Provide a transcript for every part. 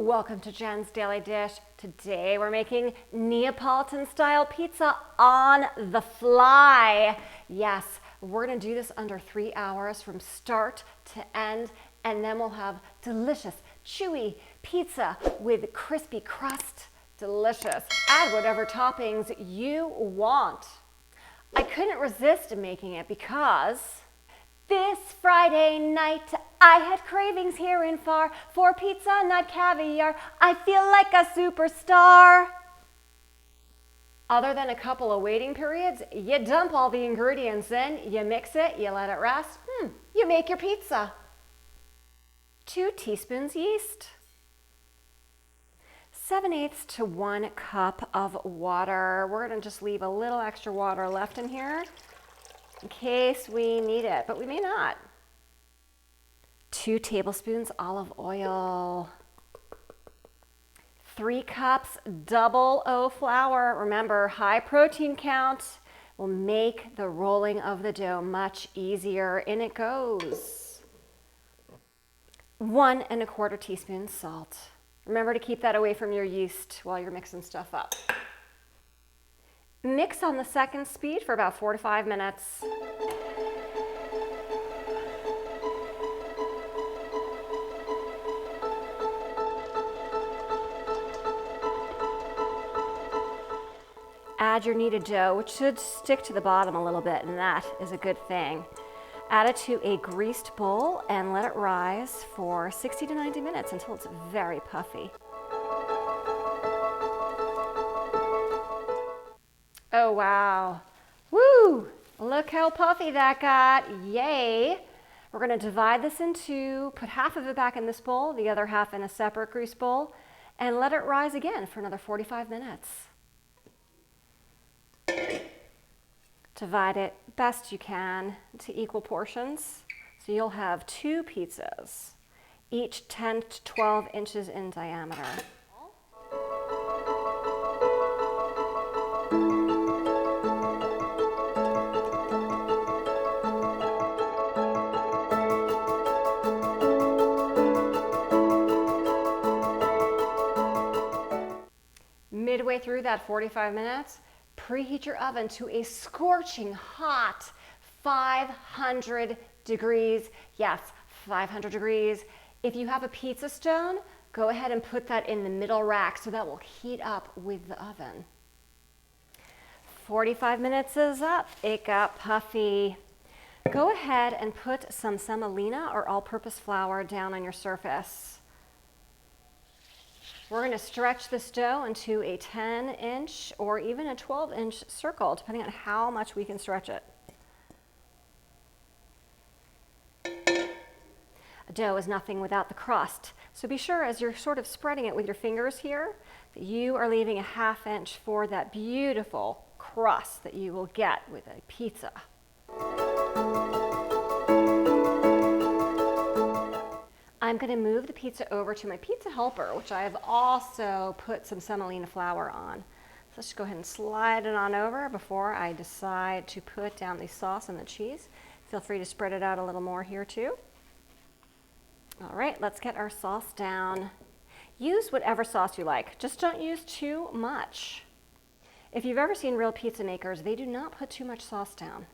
Welcome to Jen's Daily Dish. Today we're making Neapolitan-style pizza on the fly. Yes, we're gonna do this under 3 hours from start to end, and then we'll have delicious, chewy pizza with crispy crust. Delicious. Add whatever toppings you want. I couldn't resist making it because this Friday night, I had cravings here and far for pizza, not caviar. I feel like a superstar. Other than a couple of waiting periods, you dump all the ingredients in, you mix it, you let it rest, you make your pizza. 2 teaspoons yeast. 7/8 to 1 cup of water. We're gonna just leave a little extra water left in here in case we need it, but we may not. 2 tablespoons olive oil. 3 cups double O flour. Remember, high protein count will make the rolling of the dough much easier. In it goes. 1 1/4 teaspoons salt. Remember to keep that away from your yeast while you're mixing stuff up. Mix on the second speed for about 4 to 5 minutes. Add your kneaded dough, which should stick to the bottom a little bit, and that is a good thing. Add it to a greased bowl and let it rise for 60 to 90 minutes until it's very puffy. Oh, wow. Woo! Look how puffy that got. Yay! We're going to divide this into, put half of it back in this bowl, the other half in a separate grease bowl, and let it rise again for another 45 minutes. Divide it best you can into equal portions. So you'll have 2 pizzas, each 10 to 12 inches in diameter. Midway through that 45 minutes, preheat your oven to a scorching hot 500 degrees. Yes, 500 degrees. If you have a pizza stone, go ahead and put that in the middle rack so that will heat up with the oven. 45 minutes is up. It got puffy. Go ahead and put some semolina or all-purpose flour down on your surface. We're going to stretch this dough into a 10-inch or even a 12-inch circle, depending on how much we can stretch it. A dough is nothing without the crust, so be sure as you're sort of spreading it with your fingers here that you are leaving a 1/2 inch for that beautiful crust that you will get with a pizza. I'm going to move the pizza over to my pizza helper, which I have also put some semolina flour on. So let's just go ahead and slide it on over before I decide to put down the sauce and the cheese. Feel free to spread it out a little more here too. All right, let's get our sauce down. Use whatever sauce you like, just don't use too much. If you've ever seen real pizza makers, they do not put too much sauce down,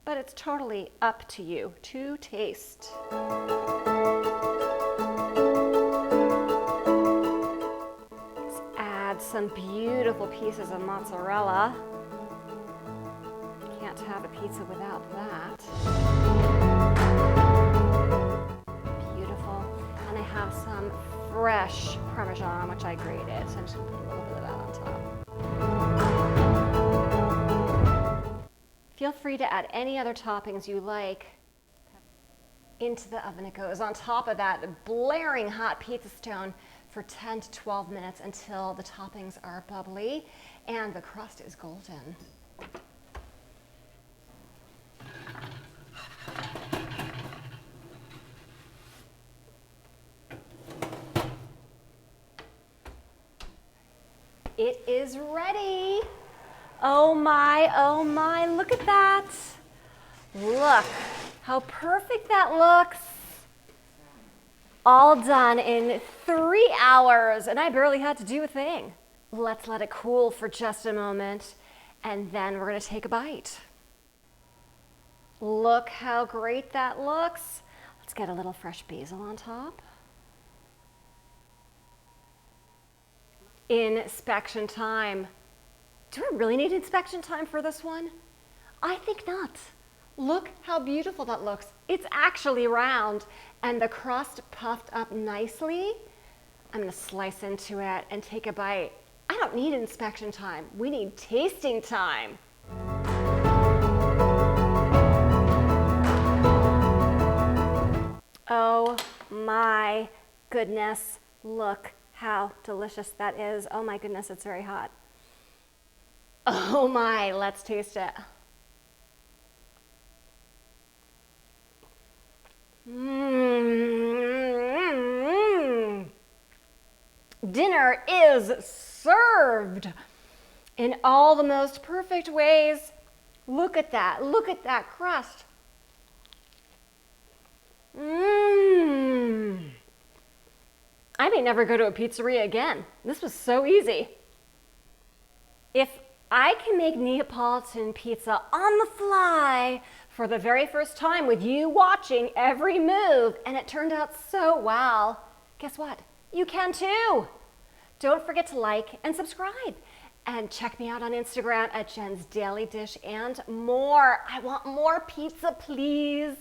but it's totally up to you to taste. Some beautiful pieces of mozzarella. Can't have a pizza without that. Beautiful. And I have some fresh Parmesan, which I grated, so I'm just going to put a little bit of that on top. Feel free to add any other toppings you like. Into the oven it goes, on top of that blaring hot pizza stone for 10 to 12 minutes until the toppings are bubbly and the crust is golden. It is ready. Oh my, look at that. Look how perfect that looks. all done in 3 hours, and I barely had to do a thing. Let's let it cool for just a moment, and then we're gonna take a bite. Look how great that looks. Let's get a little fresh basil on top. Inspection time. Do I really need inspection time for this one? I think not. Look how beautiful that looks. It's actually round and the crust puffed up nicely. I'm gonna slice into it and take a bite. I don't need inspection time. We need tasting time. Oh my goodness, look how delicious that is. Oh my goodness, it's very hot. Oh my, let's taste it. Dinner is served in all the most perfect ways. Look at that crust. I may never go to a pizzeria again. This was so easy. If I can make Neapolitan pizza on the fly for the very first time with you watching every move, and it turned out so well, guess what? You can too. Don't forget to like and subscribe. And check me out on Instagram at Jen's Daily Dish and more. I want more pizza, please.